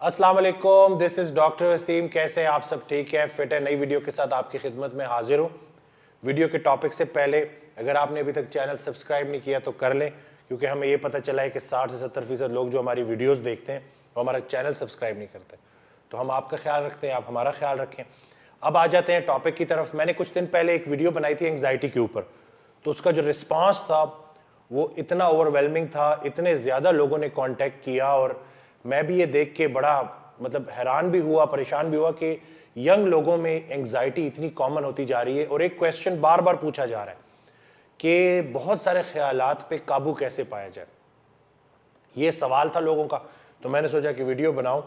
अस्सलाम वालेकुम, this is doctor Wasim. कैसे हैं आप सब? ठीक है, फिट है। नई वीडियो के साथ आपकी खिदमत में हाजिर हूँ। वीडियो के टॉपिक से पहले अगर आपने अभी तक चैनल सब्सक्राइब नहीं किया तो कर लें, क्योंकि हमें ये पता चला है कि 60 से 70% लोग जो हमारी वीडियोस देखते हैं वो हमारा चैनल सब्सक्राइब नहीं करते। तो हम आपका ख्याल रखते हैं, आप हमारा ख्याल रखें। अब आ जाते हैं टॉपिक की तरफ। मैंने कुछ दिन पहले एक वीडियो बनाई थी एंग्जाइटी के ऊपर, तो उसका जो रिस्पॉन्स था वो इतना ओवरवेलमिंग था, इतने ज़्यादा लोगों ने कॉन्टेक्ट किया, और मैं भी ये देख के बड़ा हैरान भी हुआ, परेशान भी हुआ कि यंग लोगों में एंग्जाइटी इतनी कॉमन होती जा रही है। और एक क्वेश्चन बार बार पूछा जा रहा है कि बहुत सारे ख्यालात पे काबू कैसे पाया जाए। ये सवाल था लोगों का, तो मैंने सोचा कि वीडियो बनाऊं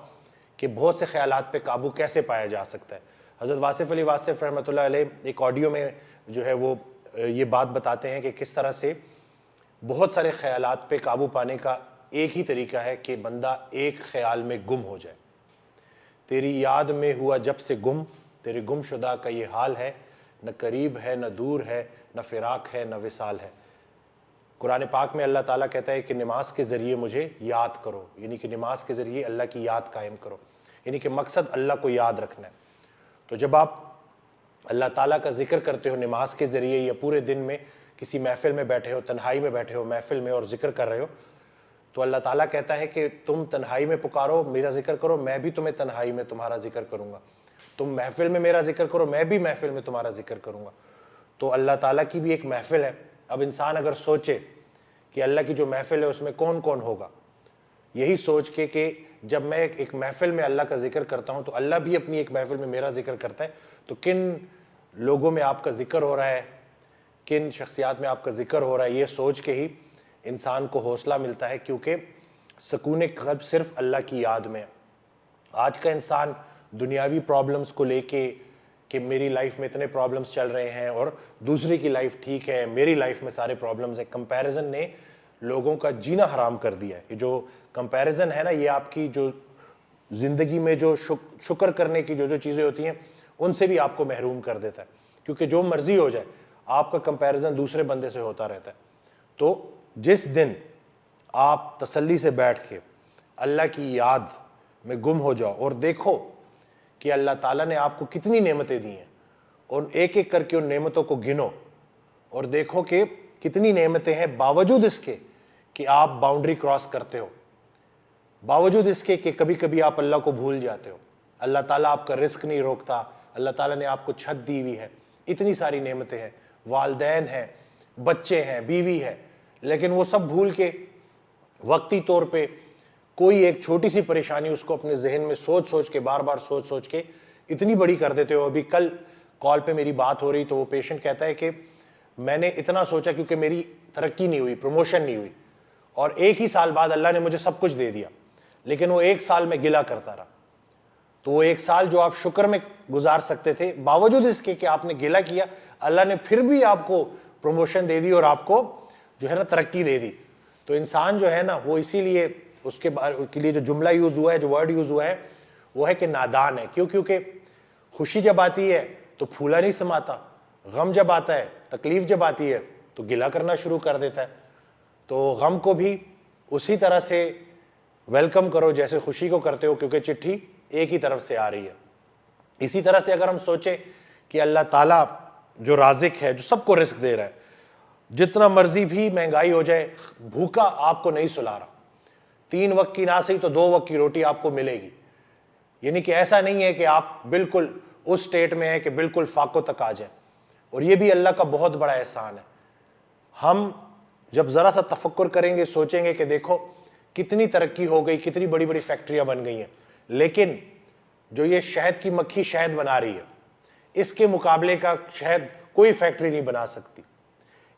कि बहुत से ख्यालात पे काबू कैसे पाया जा सकता है। हज़रत वासिफ़ अली वासिफ़ रहमतुल्लाह अलैह एक ऑडियो में जो है वो ये बात बताते हैं कि किस तरह से बहुत सारे ख्यालात पे काबू पाने का एक ही तरीका है कि बंदा एक ख्याल में गुम हो जाए। तेरी याद में हुआ जब से गुम, तेरे गुमशुदा का ये हाल है, न करीब है न दूर है, न फिराक है न विसाल है। कुरान पाक में अल्लाह ताला कहता है कि नमाज के ज़रिए मुझे याद करो, यानी कि नमाज के ज़रिए अल्लाह की याद कायम करो, यानी कि मकसद अल्लाह को याद रखना है। तो जब आप अल्लाह ताला का जिक्र करते हो नमाज के ज़रिए, या पूरे दिन में किसी महफिल में बैठे हो, तन्हाई में बैठे हो महफिल में और जिक्र कर रहे हो, तो अल्लाह ताला कहता है कि तुम तन्हाई में पुकारो, मेरा जिक्र करो, मैं भी तुम्हें तन्हाई में तुम्हारा जिक्र करूँगा। तुम महफिल में मेरा जिक्र करो, मैं भी महफिल में तुम्हारा जिक्र करूँगा। तो अल्लाह ताला की भी एक महफिल है। अब इंसान अगर सोचे कि अल्लाह की जो महफिल है उसमें कौन कौन होगा, यही सोच के कि जब मैं एक महफिल में अल्लाह का जिक्र करता हूँ तो अल्लाह भी अपनी एक महफिल में मेरा जिक्र करता है, तो किन लोगों में आपका जिक्र हो रहा है, किन शख्सियात में आपका जिक्र हो रहा है, ये सोच के ही इंसान को हौसला मिलता है, क्योंकि सुकून क़ल्ब सिर्फ अल्लाह की याद में है। आज का इंसान दुनियावी प्रॉब्लम्स को लेके कि मेरी लाइफ में इतने प्रॉब्लम्स चल रहे हैं और दूसरे की लाइफ ठीक है, मेरी लाइफ में सारे प्रॉब्लम्स हैं, कंपैरिजन ने लोगों का जीना हराम कर दिया है। ये जो कंपैरिजन है ना, ये आपकी जो ज़िंदगी में जो शुक्र करने की जो चीज़ें होती हैं उनसे भी आपको महरूम कर देता है, क्योंकि जो मर्जी हो जाए आपका कंपैरिजन दूसरे बंदे से होता रहता है। तो जिस दिन आप तसल्ली से बैठ के अल्लाह की याद में गुम हो जाओ और देखो कि अल्लाह ताला ने आपको कितनी नेमतें दी हैं, और एक एक करके उन नेमतों को गिनो और देखो कि कितनी नेमतें हैं, बावजूद इसके कि आप बाउंड्री क्रॉस करते हो, बावजूद इसके कि कभी कभी आप अल्लाह को भूल जाते हो। अल्लाह ताला आपका रिस्क नहीं रोकता, अल्लाह ताला ने आपको छत दी हुई है, इतनी सारी नेमतें हैं, वालदैन हैं, बच्चे हैं, बीवी है, लेकिन वो सब भूल के वक्ती तौर पे कोई एक छोटी सी परेशानी उसको अपने जहन में सोच सोच के, बार बार सोच सोच के इतनी बड़ी कर देते हो। अभी कल कॉल पे मेरी बात हो रही तो वो पेशेंट कहता है कि मैंने इतना सोचा क्योंकि मेरी तरक्की नहीं हुई, प्रमोशन नहीं हुई, और एक ही साल बाद अल्लाह ने मुझे सब कुछ दे दिया, लेकिन वो एक साल में गिला करता रहा। तो वो एक साल जो आप शुक्र में गुजार सकते थे, बावजूद इसके कि आपने गिला किया, अल्लाह ने फिर भी आपको प्रमोशन दे दी और आपको जो है ना तरक्की दे दी। तो इंसान जो है ना वो इसीलिए उसके लिए जो जुमला यूज़ हुआ है, जो वर्ड यूज़ हुआ है वो है कि नादान है। क्यों? क्योंकि खुशी जब आती है तो फूला नहीं समाता, गम जब आता है, तकलीफ जब आती है तो गिला करना शुरू कर देता है। तो गम को भी उसी तरह से वेलकम करो जैसे खुशी को करते हो, क्योंकि चिट्ठी एक ही तरफ से आ रही है। इसी तरह से अगर हम सोचें कि अल्लाह ताला जो राज़िक है, जो सबको रिस्क दे रहा है, जितना मर्जी भी महंगाई हो जाए, भूखा आपको नहीं सुला रहा, 3 वक्त की ना सही तो 2 वक्त की रोटी आपको मिलेगी। यानी कि ऐसा नहीं है कि आप बिल्कुल उस स्टेट में है कि बिल्कुल फाको तक आ जाए, और ये भी अल्लाह का बहुत बड़ा एहसान है। हम जब ज़रा सा तफक्कुर करेंगे, सोचेंगे कि देखो कितनी तरक्की हो गई, कितनी बड़ी बड़ी फैक्ट्रियाँ बन गई हैं, लेकिन जो ये शहद की मक्खी शहद बना रही है, इसके मुकाबले का शहद कोई फैक्ट्री नहीं बना सकती।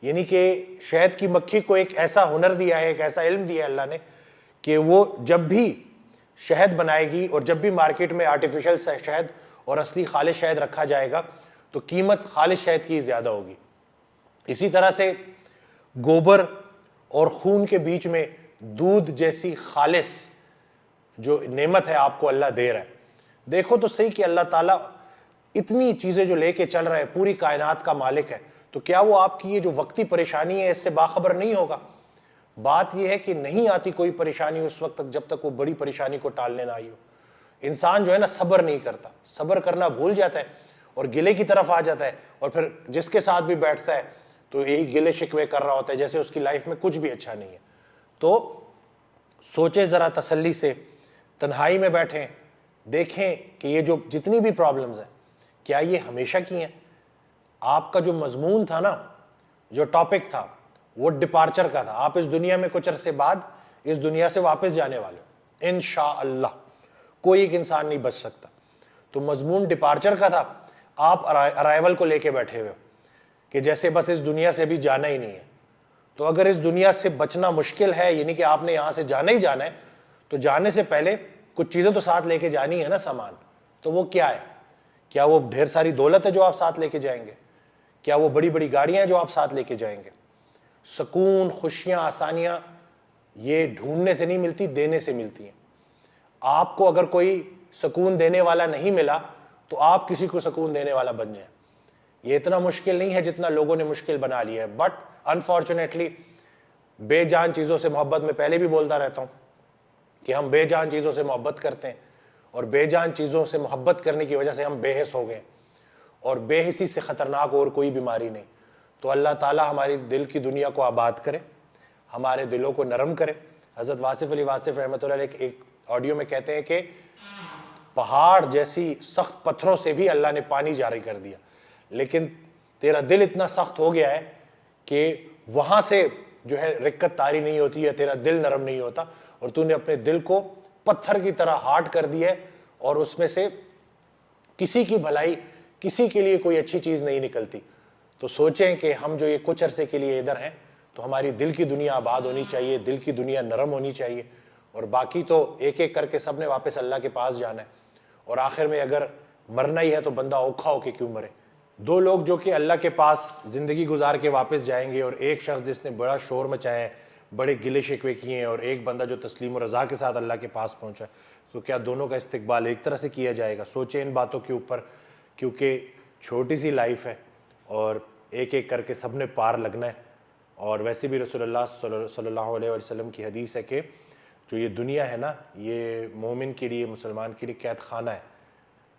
यानी कि शहद की मक्खी को एक ऐसा हुनर दिया है, एक ऐसा इल्म दिया है अल्लाह ने, कि वो जब भी शहद बनाएगी और जब भी मार्केट में आर्टिफिशियल शहद और असली खालिश शहद रखा जाएगा तो कीमत खालिश शहद की ज़्यादा होगी। इसी तरह से गोबर और खून के बीच में दूध जैसी खालिश जो नेमत है आपको अल्लाह दे रहा है। देखो तो सही कि अल्लाह ताला इतनी चीज़ें जो लेके चल रहा है, पूरी कायनात का मालिक है, तो क्या वो आपकी ये जो वक्ती परेशानी है इससे बाखबर नहीं होगा? बात यह है कि नहीं आती कोई परेशानी उस वक्त तक जब तक वो बड़ी परेशानी को टालने ना आई हो। انسان جو ہے نا صبر نہیں کرتا, صبر کرنا بھول جاتا ہے اور گلے کی طرف آ جاتا ہے, اور پھر جس کے ساتھ بھی بیٹھتا ہے تو یہی گلے شکوے کر رہا ہوتا ہے جیسے اس کی لائف میں کچھ بھی اچھا نہیں ہے. تو سوچیں ذرا تسلی سے, تنہائی میں بیٹھیں, دیکھیں کہ یہ جو جتنی بھی پرابلمز ہیں کیا یہ ہمیشہ کی ہیں. آپ کا جو مضمون تھا نا, جو ٹاپک تھا, وہ ڈپارچر کا تھا. آپ اس دنیا میں کچھ عرصے بعد اس دنیا سے واپس جانے والے ہو انشاءاللہ, کوئی ایک انسان نہیں بچ سکتا. تو مضمون ڈپارچر کا تھا, آپ ارائیول کو لے کے بیٹھے ہوئے ہو کہ جیسے بس اس دنیا سے بھی جانا ہی نہیں ہے. تو اگر اس دنیا سے بچنا مشکل ہے, یعنی کہ آپ نے یہاں سے جانا ہی جانا ہے, تو جانے سے پہلے کچھ چیزیں تو ساتھ لے کے جانی ہے نا, سامان. تو وہ کیا ہے؟ کیا وہ ڈھیر ساری دولت ہے جو آپ ساتھ لے کے جائیں گے؟ کیا وہ بڑی بڑی گاڑیاں ہیں جو آپ ساتھ لے کے جائیں گے؟ سکون, خوشیاں, آسانیاں یہ ڈھونڈنے سے نہیں ملتی, دینے سے ملتی ہیں. آپ کو اگر کوئی سکون دینے والا نہیں ملا تو آپ کسی کو سکون دینے والا بن جائیں. یہ اتنا مشکل نہیں ہے جتنا لوگوں نے مشکل بنا لیا ہے. بٹ انفارچونیٹلی بے جان چیزوں سے محبت, میں پہلے بھی بولتا رہتا ہوں کہ ہم بے جان چیزوں سے محبت کرتے ہیں, اور بے جان چیزوں سے محبت کرنے کی وجہ سے ہم بے حس ہو گئے, اور بے حسی سے خطرناک اور کوئی بیماری نہیں. تو اللہ تعالیٰ ہماری دل کی دنیا کو آباد کرے, ہمارے دلوں کو نرم کرے. حضرت واصف علی واصف رحمۃ اللہ علیہ ایک آڈیو میں کہتے ہیں کہ پہاڑ جیسی سخت پتھروں سے بھی اللہ نے پانی جاری کر دیا, لیکن تیرا دل اتنا سخت ہو گیا ہے کہ وہاں سے جو ہے رکت طاری نہیں ہوتی ہے, تیرا دل نرم نہیں ہوتا, اور تو نے اپنے دل کو پتھر کی طرح ہارڈ کر دیا ہے, اور اس میں سے کسی کی بھلائی, کسی کے لیے کوئی اچھی چیز نہیں نکلتی. تو سوچیں کہ ہم جو یہ کچھ عرصے کے لیے ادھر ہیں تو ہماری دل کی دنیا آباد ہونی چاہیے, دل کی دنیا نرم ہونی چاہیے, اور باقی تو ایک ایک کر کے سب نے واپس اللہ کے پاس جانا ہے. اور آخر میں اگر مرنا ہی ہے تو بندہ اوکھا ہو کے کیوں مرے. دو لوگ جو کہ اللہ کے پاس زندگی گزار کے واپس جائیں گے, اور ایک شخص جس نے بڑا شور مچایا ہے, بڑے گلے شکوے کیے ہیں, اور ایک بندہ جو تسلیم و رضا کے ساتھ اللہ کے پاس پہنچا ہے, تو کیا دونوں کا استقبال ایک طرح سے کیا جائے گا؟ سوچیں ان باتوں کے اوپر, کیونکہ چھوٹی سی لائف ہے اور ایک ایک کر کے سب نے پار لگنا ہے. اور ویسے بھی رسول اللہ صلی اللہ علیہ وسلم کی حدیث ہے کہ جو یہ دنیا ہے نا, یہ مومن کے لیے, مسلمان کے لیے قید خانہ ہے.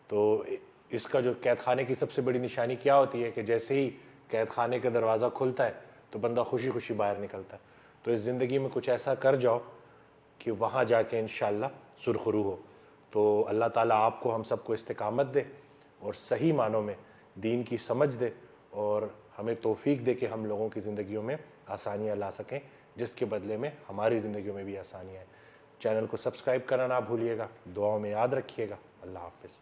تو اس کا جو قید خانے کی سب سے بڑی نشانی کیا ہوتی ہے کہ جیسے ہی قید خانے کا دروازہ کھلتا ہے تو بندہ خوشی خوشی باہر نکلتا ہے. تو اس زندگی میں کچھ ایسا کر جاؤ کہ وہاں جا کے انشاءاللہ سرخرو ہو. تو اللہ تعالیٰ آپ کو, ہم سب کو استقامت دے اور صحیح معنوں میں دین کی سمجھ دے, اور ہمیں توفیق دے کہ ہم لوگوں کی زندگیوں میں آسانیاں لا سکیں, جس کے بدلے میں ہماری زندگیوں میں بھی آسانیاں ہیں. چینل کو سبسکرائب کرنا نہ بھولیے گا, دعاؤں میں یاد رکھیے گا. اللہ حافظ.